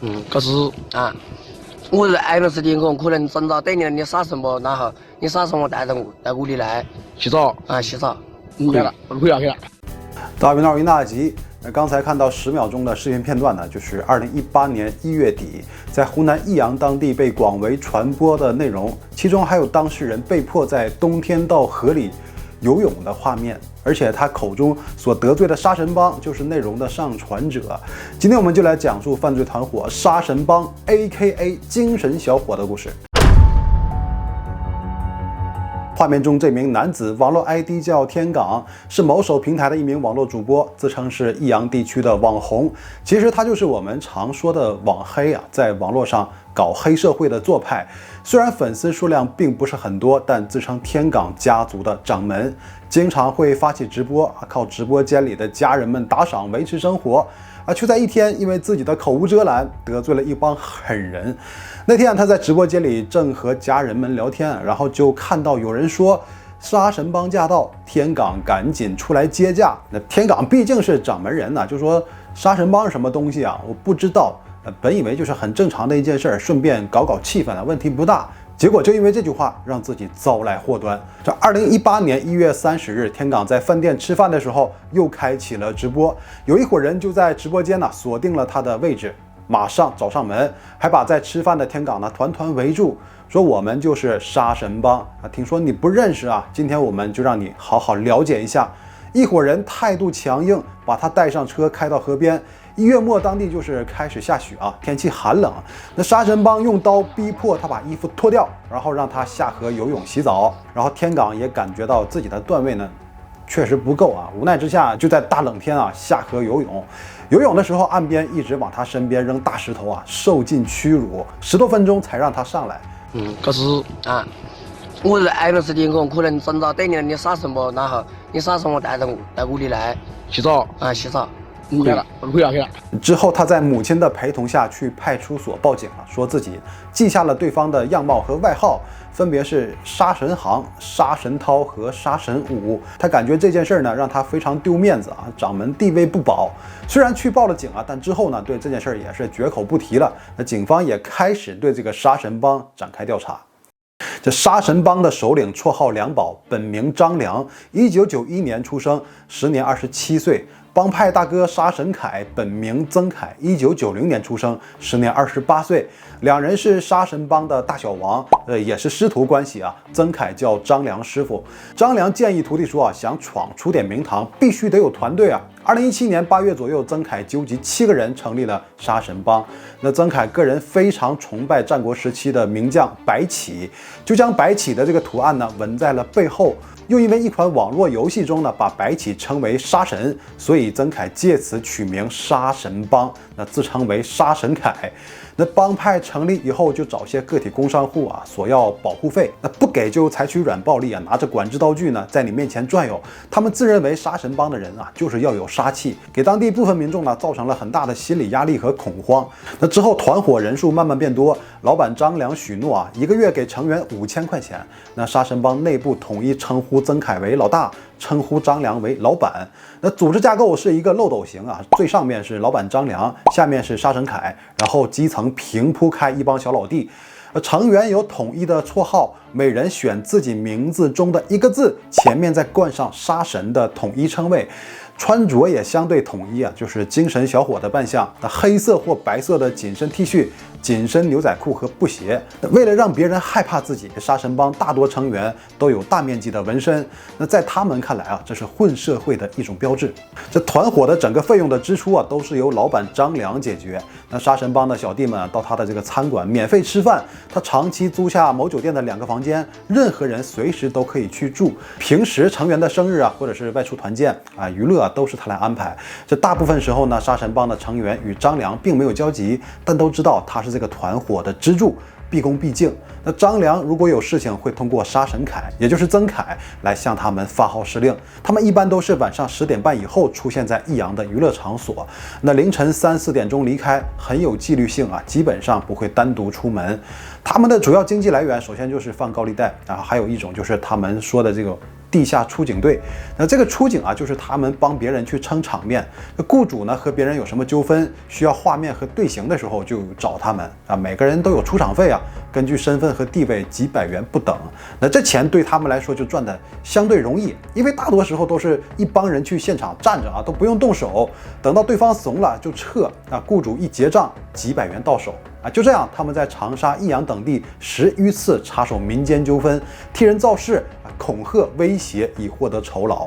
可是啊，我是挨了是天空，可能正早等你杀什么，然后你杀什么带屋里来洗澡啊，洗澡。回来了，回来了。大鱼闹云大吉。刚才看到10秒钟的视频片段呢，就是2018年1月底，在湖南益阳当地被广为传播的内容，其中还有当事人被迫在冬天到河里游泳的画面，而且他口中所得罪的杀神帮就是内容的上传者。今天我们就来讲述犯罪团伙杀神帮 （AKA 精神小伙）的故事。画面中这名男子网络 ID 叫天港，是某手平台的一名网络主播，自称是益阳地区的网红。其实他就是我们常说的网黑啊，在网络上搞黑社会的做派。虽然粉丝数量并不是很多，但自称天港家族的掌门，经常会发起直播，靠直播间里的家人们打赏维持生活。却在一天因为自己的口无遮拦得罪了一帮狠人。那天他在直播间里正和家人们聊天，然后就看到有人说杀神帮驾到，天港赶紧出来接驾。那天港毕竟是掌门人呢，就说杀神帮是什么东西啊？我不知道。本以为就是很正常的一件事，顺便搞搞气氛，问题不大。结果就因为这句话，让自己遭来祸端。这2018年1月30日，天港在饭店吃饭的时候，又开启了直播。有一伙人就在直播间锁定了他的位置，马上找上门，还把在吃饭的天港团团围住，说我们就是杀神帮听说你不认识啊，今天我们就让你好好了解一下。一伙人态度强硬，把他带上车开到河边。1月末，当地就是开始下雪啊，天气寒冷。那杀神帮用刀逼迫他把衣服脱掉，然后让他下河游泳洗澡。然后天港也感觉到自己的段位呢确实不够啊，无奈之下就在大冷天下河游泳。游泳的时候，岸边一直往他身边扔大石头受尽屈辱，10多分钟才让他上来。可是啊，我是挨了是天空，可能正早等你杀什么，然后你杀什么带屋里来洗澡啊，洗澡。回来了，回来了。之后，他在母亲的陪同下去派出所报警了，说自己记下了对方的样貌和外号，分别是杀神行、杀神涛和杀神武。他感觉这件事呢让他非常丢面子掌门地位不保。虽然去报了警但之后呢对这件事也是绝口不提了。那警方也开始对这个杀神帮展开调查。这杀神帮的首领绰号梁宝，本名张良，1991年出生，时年27岁。帮派大哥杀神凯，本名曾凯，1990年出生，时年28岁。两人是杀神帮的大小王，也是师徒关系曾凯叫张良师傅。张良建议徒弟说想闯出点名堂，必须得有团队2017年8月左右，曾凯纠集7个人成立了杀神帮。那曾凯个人非常崇拜战国时期的名将白起，就将白起的这个图案纹在了背后。又因为一款网络游戏中把白起称为杀神，所以曾凯借此取名杀神帮，自称为杀神凯。那帮派成立以后，就找些个体工商户索要保护费，不给就采取软暴力拿着管制刀具在你面前转悠。他们自认为杀神帮的人就是要有杀气，给当地部分民众造成了很大的心理压力和恐慌。那之后团伙人数慢慢变多，老板张良许诺1个月给成员5000块钱。那杀神帮内部统一称呼曾凯为老大，称呼张良为老板。那组织架构是一个漏斗形最上面是老板张良，下面是杀神凯，然后基层平铺开一帮小老弟。成员有统一的绰号，每人选自己名字中的一个字，前面再冠上杀神的统一称谓。穿着也相对统一就是精神小伙的扮相，黑色或白色的紧身 T 恤、紧身牛仔裤和布鞋。为了让别人害怕自己，杀神帮大多成员都有大面积的纹身。那在他们看来这是混社会的一种标志。这团伙的整个费用的支出都是由老板张良解决。那杀神帮的小弟们到他的这个餐馆免费吃饭，他长期租下某酒店的2个房间，任何人随时都可以去住。平时成员的生日或者是外出团建娱乐都是他来安排。这大部分时候呢，杀神帮的成员与张良并没有交集，但都知道他是这个团伙的支柱，毕恭毕敬。那张良如果有事情，会通过杀神凯，也就是曾凯来向他们发号施令。他们一般都是晚上10点半以后出现在益阳的娱乐场所，那凌晨3、4点钟离开，很有纪律性基本上不会单独出门。他们的主要经济来源首先就是放高利贷还有一种就是他们说的这个地下出警队。那这个出警啊，就是他们帮别人去撑场面。雇主呢和别人有什么纠纷，需要画面和队形的时候，就找他们啊。每个人都有出场费啊，根据身份和地位几百元不等。那这钱对他们来说就赚的相对容易，因为大多时候都是一帮人去现场站着啊，都不用动手，等到对方怂了就撤啊。雇主一结账，几百元到手。就这样，他们在长沙、益阳等地10余次插手民间纠纷，替人造势、恐吓、威胁，以获得酬劳。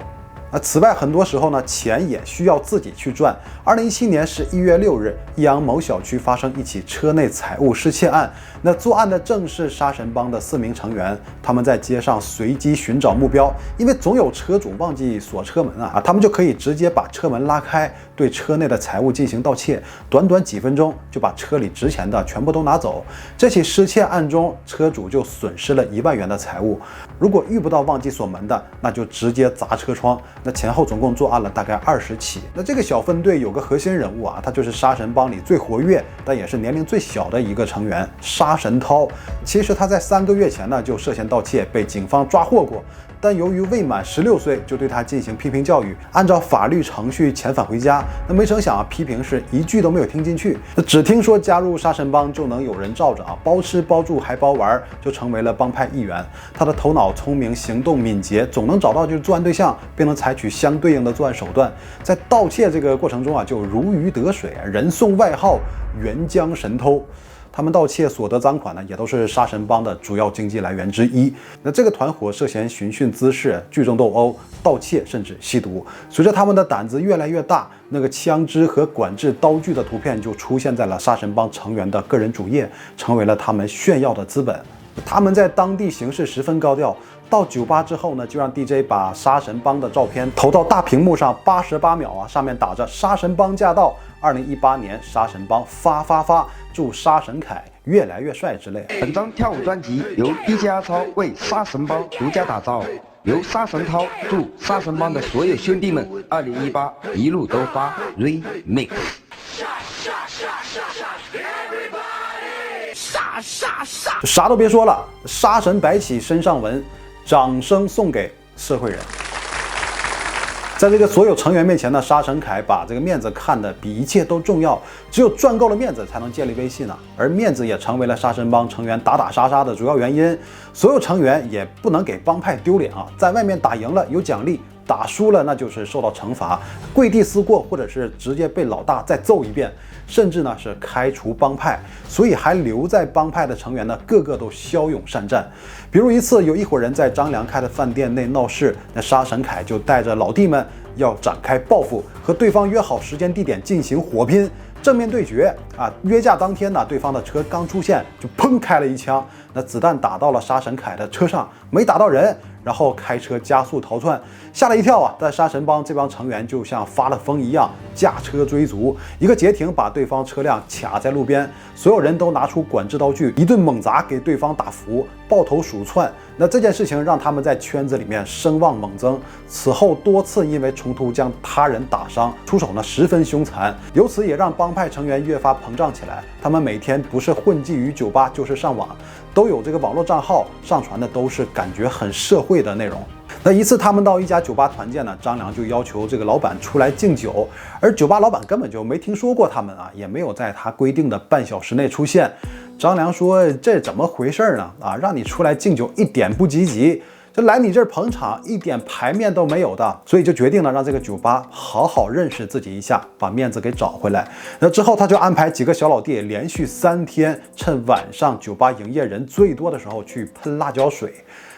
此外，很多时候呢，钱也需要自己去赚。2017年11月6日，益阳某小区发生一起车内财物失窃案。那作案的正是杀神帮的4名成员，他们在街上随机寻找目标，因为总有车主忘记锁车门啊，他们就可以直接把车门拉开，对车内的财物进行盗窃，短短几分钟就把车里值钱的全部都拿走。这起失窃案中，车主就损失了1万元的财物。如果遇不到忘记锁门的，那就直接砸车窗。那前后总共作案了大概20起。那这个小分队有个核心人物啊，他就是杀神帮里最活跃，但也是年龄最小的一个成员杀神涛。其实他在3个月前呢就涉嫌盗窃，被警方抓获过。但由于未满16岁，就对他进行批评教育，按照法律程序遣返回家。那没成想批评是一句都没有听进去，只听说加入杀神帮就能有人罩着啊，包吃包住还包玩，就成为了帮派一员。他的头脑聪明，行动敏捷，总能找到就是作案对象，并能采取相对应的作案手段。在盗窃这个过程中啊，就如鱼得水，人送外号沅江神偷。他们盗窃所得赃款呢，也都是杀神帮的主要经济来源之一。那这个团伙涉嫌寻衅滋事、聚众斗殴、盗窃，甚至吸毒。随着他们的胆子越来越大，那个枪支和管制刀具的图片就出现在了杀神帮成员的个人主页，成为了他们炫耀的资本。他们在当地行事十分高调。到酒吧之后呢，就让 DJ 把杀神帮的照片投到大屏幕上，88秒啊，上面打着杀神帮驾到，2018年杀神帮发，祝杀神凯越来越帅之类。本张跳舞专辑由 DJ 阿超为杀神帮独家打造，由杀神涛祝杀神帮的所有兄弟们2018一路都发 Remix。啥都别说了，杀神白起身上纹，掌声送给社会人。在这个所有成员面前呢，杀神凯把这个面子看得比一切都重要，只有赚够了面子才能建立威信呢。而面子也成为了杀神帮成员打打杀杀的主要原因。所有成员也不能给帮派丢脸啊，在外面打赢了有奖励，打输了那就是受到惩罚，跪地思过，或者是直接被老大再揍一遍，甚至呢是开除帮派。所以还留在帮派的成员呢，个个都骁勇善战。比如一次有一伙人在张良开的饭店内闹事，那杀神凯就带着老弟们要展开报复，和对方约好时间地点进行火拼。正面对决啊！约架当天呢，对方的车刚出现，就砰开了一枪，那子弹打到了杀神凯的车上，没打到人，然后开车加速逃窜，吓了一跳啊！但杀神帮这帮成员就像发了疯一样，驾车追逐，一个截停把对方车辆卡在路边，所有人都拿出管制刀具，一顿猛砸，给对方打服，抱头鼠窜。那这件事情让他们在圈子里面声望猛增，此后多次因为冲突将他人打伤，出手呢十分凶残，由此也让帮派成员越发膨胀起来。他们每天不是混迹于酒吧，就是上网，都有这个网络账号，上传的都是感觉很社会的内容。那一次他们到一家酒吧团建呢，张良就要求这个老板出来敬酒，而酒吧老板根本就没听说过他们啊，也没有在他规定的半小时内出现。张良说：“这怎么回事呢？啊，让你出来敬酒一点不积极，这来你这儿捧场一点排面都没有的。”所以就决定了让这个酒吧好好认识自己一下，把面子给找回来。那之后他就安排几个小老弟连续3天，趁晚上酒吧营业人最多的时候去喷辣椒水。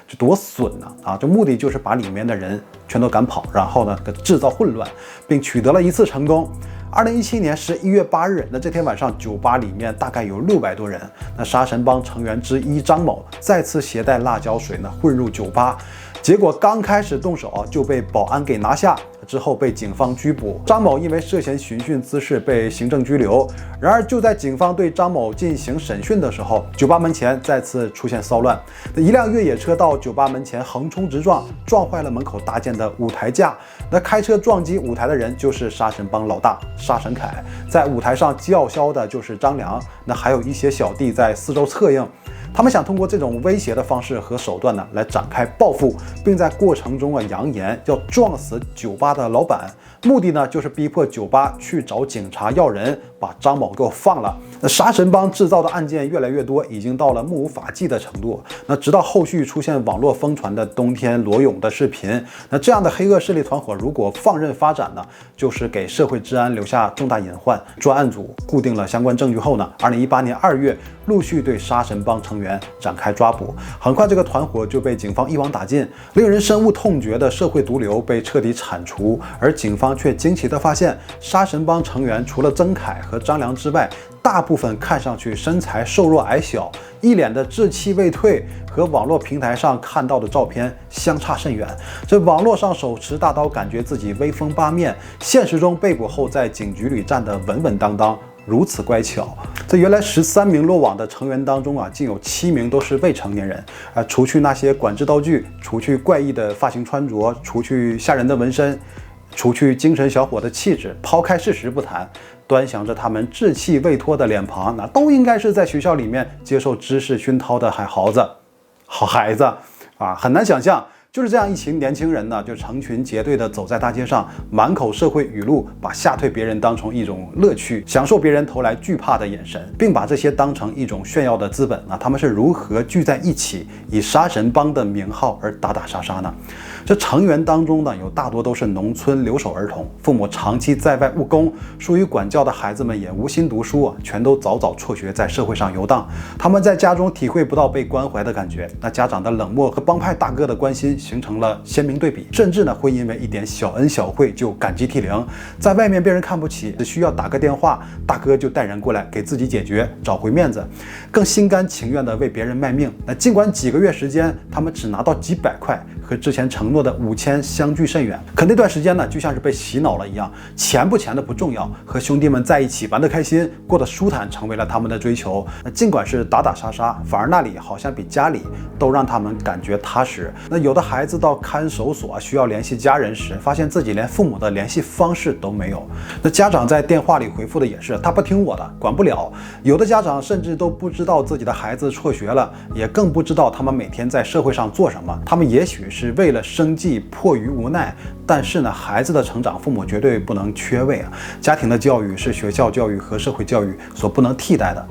这多损呢！啊，这目的就是把里面的人全都赶跑，然后呢，制造混乱，并取得了一次成功。2017年11月8日，那这天晚上酒吧里面大概有600多人。那杀神帮成员之一张某再次携带辣椒水呢混入酒吧，结果刚开始动手就被保安给拿下，之后被警方拘捕。张某因为涉嫌寻衅滋事被行政拘留。然而就在警方对张某进行审讯的时候，酒吧门前再次出现骚乱。一辆越野车到酒吧门前横冲直撞，撞坏了门口搭建的舞台架。那开车撞击舞台的人就是杀神帮老大杀神凯，在舞台上叫嚣的就是张良。那还有一些小弟在四周策应。他们想通过这种威胁的方式和手段呢，来展开报复，并在过程中扬言要撞死酒吧的老板，目的呢就是逼迫酒吧去找警察要人，把张某给我放了。那杀神帮制造的案件越来越多，已经到了目无法纪的程度。那直到后续出现网络疯传的冬天裸泳的视频，那这样的黑恶势力团伙如果放任发展呢，就是给社会治安留下重大隐患。专案组固定了相关证据后呢，2018年2月陆续对杀神帮成员展开抓捕，很快这个团伙就被警方一网打尽。令人深恶痛绝的社会毒瘤被彻底铲除，而警方却惊奇地发现，杀神帮成员除了曾凯和张良之外，大部分看上去身材瘦弱矮小，一脸的稚气未退，和网络平台上看到的照片相差甚远。这网络上手持大刀，感觉自己威风八面，现实中被捕后在警局里站得稳稳当当，如此乖巧。这原来13名落网的成员当中竟有7名都是未成年人。除去那些管制刀具，除去怪异的发型穿着，除去吓人的纹身，除去精神小伙的气质，抛开事实不谈，端详着他们稚气未脱的脸庞，那都应该是在学校里面接受知识熏陶的好孩子啊！很难想象，就是这样一群年轻人呢，就成群结队的走在大街上，满口社会语录，把吓退别人当成一种乐趣，享受别人投来惧怕的眼神，并把这些当成一种炫耀的资本。他们是如何聚在一起，以杀神帮的名号而打打杀杀呢？这成员当中呢，有大多都是农村留守儿童，父母长期在外务工，疏于管教的孩子们也无心读书全都早早辍学，在社会上游荡。他们在家中体会不到被关怀的感觉，那家长的冷漠和帮派大哥的关心形成了鲜明对比，甚至呢会因为一点小恩小惠就感激涕零。在外面被人看不起，只需要打个电话，大哥就带人过来给自己解决，找回面子，更心甘情愿地为别人卖命。那尽管几个月时间，他们只拿到几百块，和之前承诺的5000相距甚远。可那段时间呢，就像是被洗脑了一样，钱不钱的不重要，和兄弟们在一起玩得开心，过得舒坦，成为了他们的追求。尽管是打打杀杀，反而那里好像比家里都让他们感觉踏实。那有的孩子到看守所需要联系家人时，发现自己连父母的联系方式都没有。那家长在电话里回复的也是他不听我的，管不了。有的家长甚至都不知道自己的孩子辍学了，也更不知道他们每天在社会上做什么。他们也许是为了生计迫于无奈，但是呢，孩子的成长，父母绝对不能缺位啊！家庭的教育是学校教育和社会教育所不能替代的。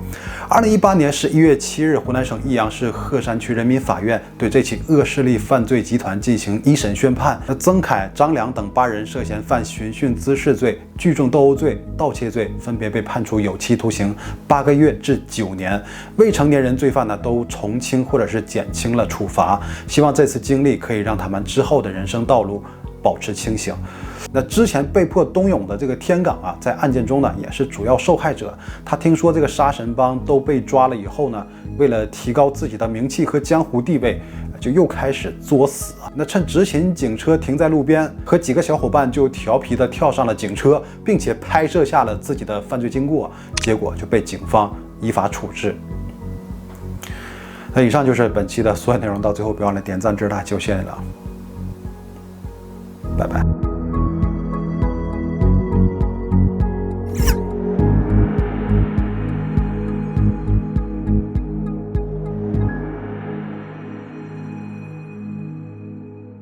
2018年11月7日，湖南省益阳市鹤山区人民法院对这起恶势力犯罪集团进行一审宣判。曾凯、张良等8人涉嫌犯寻衅滋事罪、聚众斗殴罪、盗窃罪，分别被判处有期徒刑8个月至9年。未成年人罪犯呢，都从轻或者是减轻了处罚。希望这次经历可以让他们之后的人生道路保持清醒。那之前被迫冬泳的这个天岗在案件中呢也是主要受害者。他听说这个杀神帮都被抓了以后呢，为了提高自己的名气和江湖地位，就又开始作死。那趁执勤警车停在路边，和几个小伙伴就调皮地跳上了警车，并且拍摄下了自己的犯罪经过，结果就被警方依法处置。那以上就是本期的所有内容，到最后别忘了点赞、支持、就谢谢了，拜拜。